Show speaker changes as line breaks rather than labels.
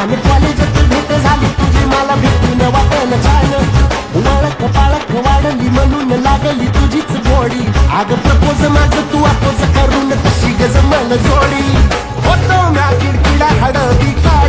आणि कॉलेजात भेट झाली तुझी मला भेटून वाटलं छान ओळख पाळख वाढली म्हणून लागली तुझीच गोडी अगं प्रपोज माझं तू अपोज करून तशी गजमल जोडी होतो म्या किडकिडा हडवी का